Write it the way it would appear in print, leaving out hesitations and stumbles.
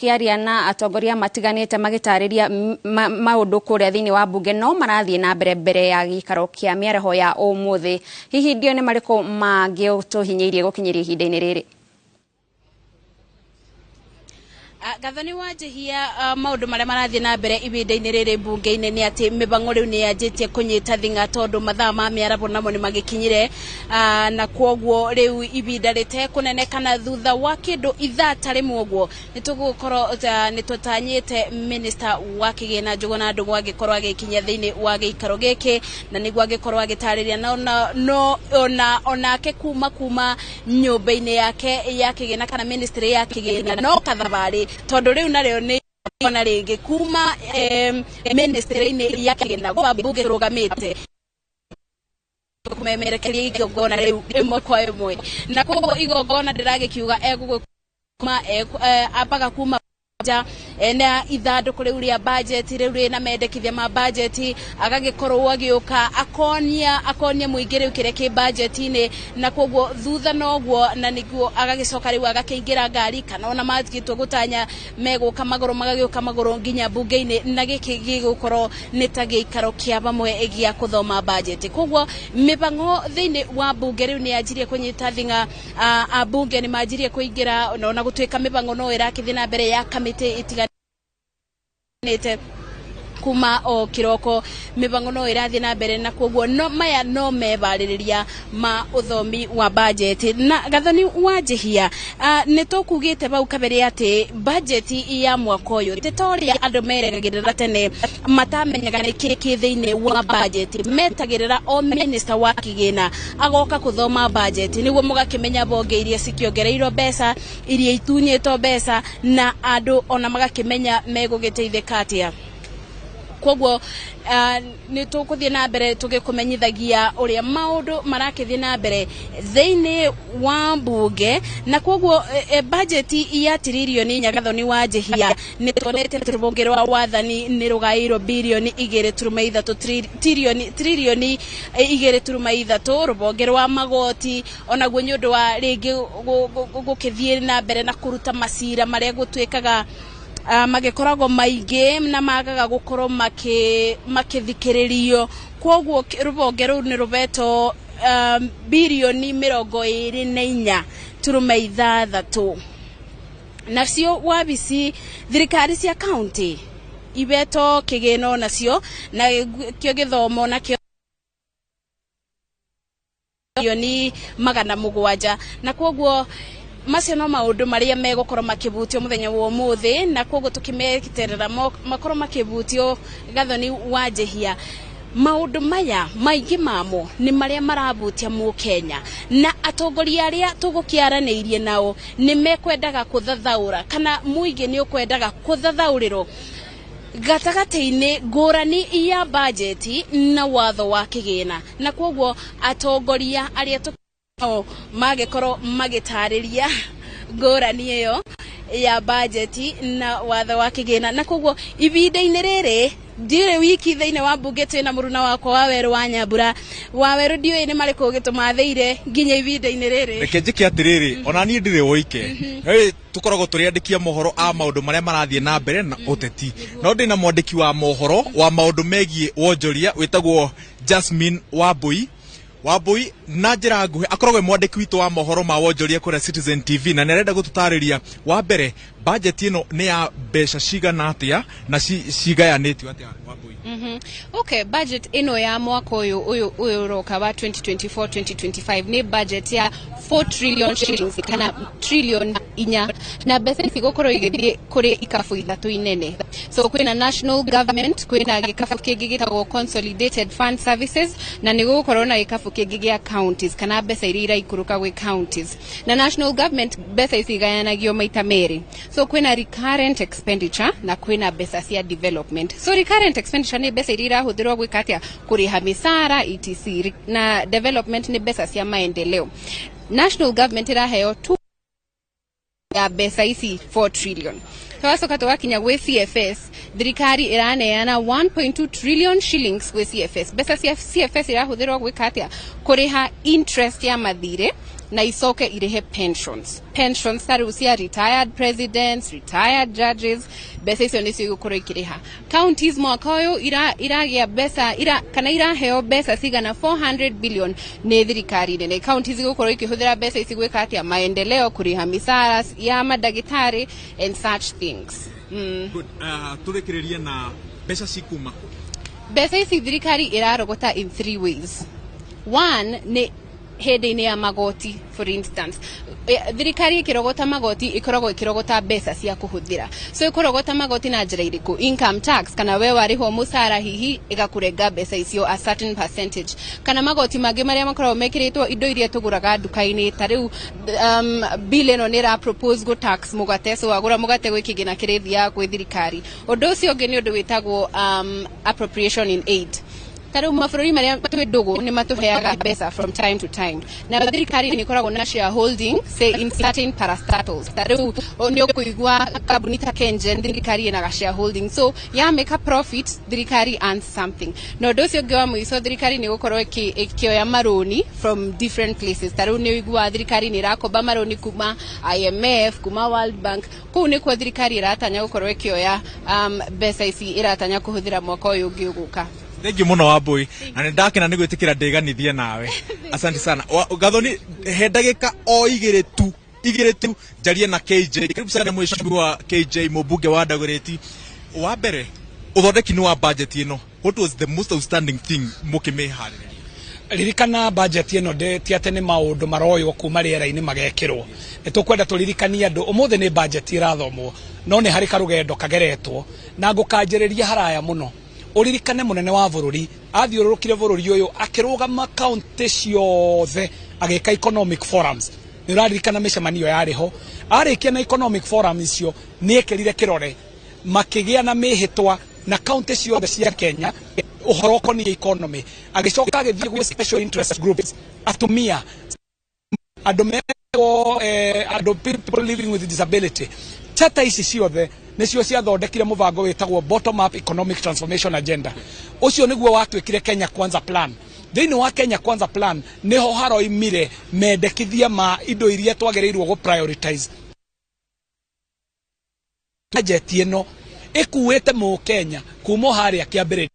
tukiaria na atongoria matiganite magitariria maundu kuria thiini wa bunge no marathie na mbere ya gikaro kia miaraho ya umuthi. Hihi ndio ne mariko mangiutuhinyeirie gukinyiria ihinda-ini riri? Gathani wajihia maundu maria marathie na mbere ibinda-ini riri bunge-ini ni ati mibango riu ni yanjitie kunyita thinga tondu mathaa ma miarabo namo ni magikinyire na kwoguo riu ibinda rite kunenekana thutha wa kindu ithata rimwe uguo nitugukorwo nitutanyite minister wa kigina Njuguna Ndung'u agikorwo agikinya thiini wa giikaro giki na niguo agikorwo agitariria onake kuma nyumba-ini yake ya kigina kana ministry ya kigina no kathabari tondu riu nario ni ona ringi kuma ministry-ini ya kigina gwa bunge rugamite kumemerekeria igongona riu imwe kwa imwe na koguo igongona ndiragikiuga eguguma apaga kuma ena ithanduku riu ria budget riu rina mendekithia ma budget agagikorwo agiuka akonia muingi riu kire ki budget-ini na koguo thutha noguo na niguo agagicoka riu agakiingira ngari kana ona mathigitwo gutanya meguka maguru nginya bunge-ini na giki gigukorwo nitagiikaro kia bamwe gia kuthoma budget. Koguo mibango thiini wa bunge riu ni yanjirie kunyita thinga abunge ni manjirie kuingira ona gutuika mibango no irakithia na mbere ya itiganite kuma o kiroko mibango no irathie na mbere na koguo no maya no mebaririria ma uthomi wa budget. Na Gathani wajihia nitukugite bau kabere ati budget ya mwaka uyu titoria andu meregagirira tene matamenyaga ni kiki thiini wa budget metagirira o minister wa kigina agoka kuthoma budget niguo mugakimenya bonge iria cikiongereirwo mbeca iria itunyitwo mbeca na andu ona magakimenya megugiteithika atia. Kwoguo ni tukuthie na mbere tugikumenyithagia uria maundu marakithie na mbere thiini wa bunge na kwoguo budget ya trilioni Gathani wajihia ni tonete rubonge rwa wathani ni rugairo bilioni 2.3 trilioni 2.3 rubonge rwa magoti ona guo nyundu wa ringi gukithie na mbere na kuruta masira maria gutuikaga magikoragwo maingi na magaga gukorwo makithikiririo. Kwoguo rubonge ru ni rubeto bilioni 24.6 nacio wabici thirikari cia county ibeto kigino nacio na kio githomo na kio bilioni 700 na kwoguo macio no maundu maria megukorwo makibutio muthenya wa umuthi na koguo tukimekiterera makorwo makibutio. Gathani wajihia maundu maya maingi mamo ni maria marabutia mu Kenya na atongoria aria tugukiaraniirie nao ni mekwendaga kuthathaura kana muingi ni ukwendaga kuthathaurirwo gatagati-ini ngurani ya budget na watho wa kigina na koguo atongoria aria magikorwo magitariria ngurani iyo ya budget na watho wa kigina na koguo ibinda-ini riri ndire wiki thiini wa bunge twina muruna wakwa Waweru wa Nyambura. Waweru ndiwe ni mariko gitumatheire nginya ibinda-ini riri reke njike atiriri ona ni ndire woike tukoragwo turiandikia mohoro a maundu maria marathie na mbere na uteti no ndina mwandiki wa mohoro wa maundu megie wonjoria witagwo Jasmine Wambui na njira nguhi akoragwo mwandiki witu wa mohoro ma wonjoria kuri Citizen TV na nerenda gututariria wa mbere budget ino ni ya mbeca cigana atia na cigayanitio atia Wambui. Okay, budget ino ya mwaka uyu roka wa 2024-2025 ni budget ya 4 trillion shillings kana trillion inya na mbeca cigukorwo igithie kuri ikafu ithatu inene. So kwina national government, kwina gikafu kingi gitagwo consolidated fund services na nigukorwo na gikafu kingi gia counties kana mbeca iria iraikuruka gwi counties na national government mbeca icigayanagio maita meri. So kwina recurrent expenditure na kwina mbeca cia development. So recurrent expenditure ni mbeca iria irahuthirwo gwikatia kuriha misara etc na development ni mbeca cia maendeleo. National government iraheo 2 ya mbeca ici 4 trillion. Twacoka twakinya gwi CFS thirikari iraneana 1.2 trillion shillings gwi CFS. Mbeca cia CFS irahuthirwo gwikatia kuriha interest ya mathire na icoke irehe pensions taru cia retired presidents, retired judges, mbeca icio nicio igũkorwo ikĩrĩha. Counties mwaka ũyũ iragĩa mbeca kana iraheo mbeca cigana 400 billion nĩ thirikari nene. Counties igũkorwo ikĩhũthĩra mbeca ici gwĩka atĩa maendeleo, kũrĩha misara ya madagĩtarĩ and such things. Good. Tũrekererie na mbeca cikuma. Mbeca ici thirikari irarogota in 3 ways. One ni hĩndĩ-inĩ ya magoti, for instance. Thirikari ĩkĩrogota magoti ĩkoragwo ĩkĩrogota mbeca cia kũhũthĩra. So ĩkũrogota magoti na njĩra irĩkũ? Income tax, kana we warĩhwo mũcara hihi ĩgakũrenga mbeca icio a certain percentage. Kana magoti mangĩ marĩa makoragwo mekĩrĩtwo indo iria tũgũraga nduka-inĩ. Ta rĩu bill ĩno nĩ ĩra propose go tax mũgate, so wagũra mũgate gwĩ kĩgĩna kĩrĩthiaga gwĩ thirikari. Ũndũ ũcio ũngĩ nĩ ũndũ wĩtagwo appropriation in aid. Taru mabũrũri marĩa twĩ ndũgũ nĩ matũheaga mbeca from time to time. Na thirikari nĩ ĩkoragwo na shareholding, say in certain parastatals. Taru nĩ ũkũigua kambuni ta KenGen, thirikari ĩna shareholding. So ya make a profit, thirikari earns something. Na ũndũ ũcio ũngĩ wa mũico, thirikari nĩ gũkorwo ĩkĩoya maroni from different places. Taru nĩ ũigua thirikari nĩ ĩrakomba maroni kuma IMF, kuma World Bank. Kũu nĩkuo thirikari ĩratanya gũkorwo ĩkĩoya mbeca ici ĩratanya kũhũthĩra mwaka ũyũ ũngĩ ũgũka. Thank you muno Wambui. Na ndakena nĩ gwĩtĩkĩra ndĩganithie nawe. Asante sana. Gathoni he ndagĩka o igĩrĩ tu njarie na KJ. Karibu sana mheshimiwa KJ Mũmbunge wa Dagoretti. Wa mbere uthondeki wa budget ĩno. What was the most outstanding thing mũkĩmĩharĩrĩria? Ririkana budget ĩno ti atĩ nĩ maũndũ maroywo kuma rĩera-inĩ magekĩrwo. Nĩtũkwenda tũririkanie andũ ũmũthĩ nĩ budget irathomwo, no nĩ harĩ karũgendo kageretwo na ngũkanjĩrĩria haraya mũno. Uririkane munene wa bũrũri athiũrũrũkire bũrũri ũyũ akĩrũgama county ciothe agĩka economic forums. Nĩ ũraririkana mĩcemanio yarĩho, arĩkia na economic forum icio nĩ ekĩrire kĩrore makĩgĩa na mĩhĩtwa na county ciothe cia Kenya ũhoro ũkoniĩ economy. Agĩcoka agĩthiĩ gwĩ special interest groups, atumia, andũ people living with disability. Chata ici ciothe nĩcio ciathondekire mũbango wĩtagwo bottom up economic transformation agenda. Ũcio nĩguo watwĩkire Kenya Kwanza plan. Thĩinĩ wa Kenya Kwanza plan nĩho haroimire mendekithia ma indo iria twagĩrĩirwo go prioritize. Budget ĩno ĩkuĩte Mũkenya kuma harĩa kĩambĩrĩria.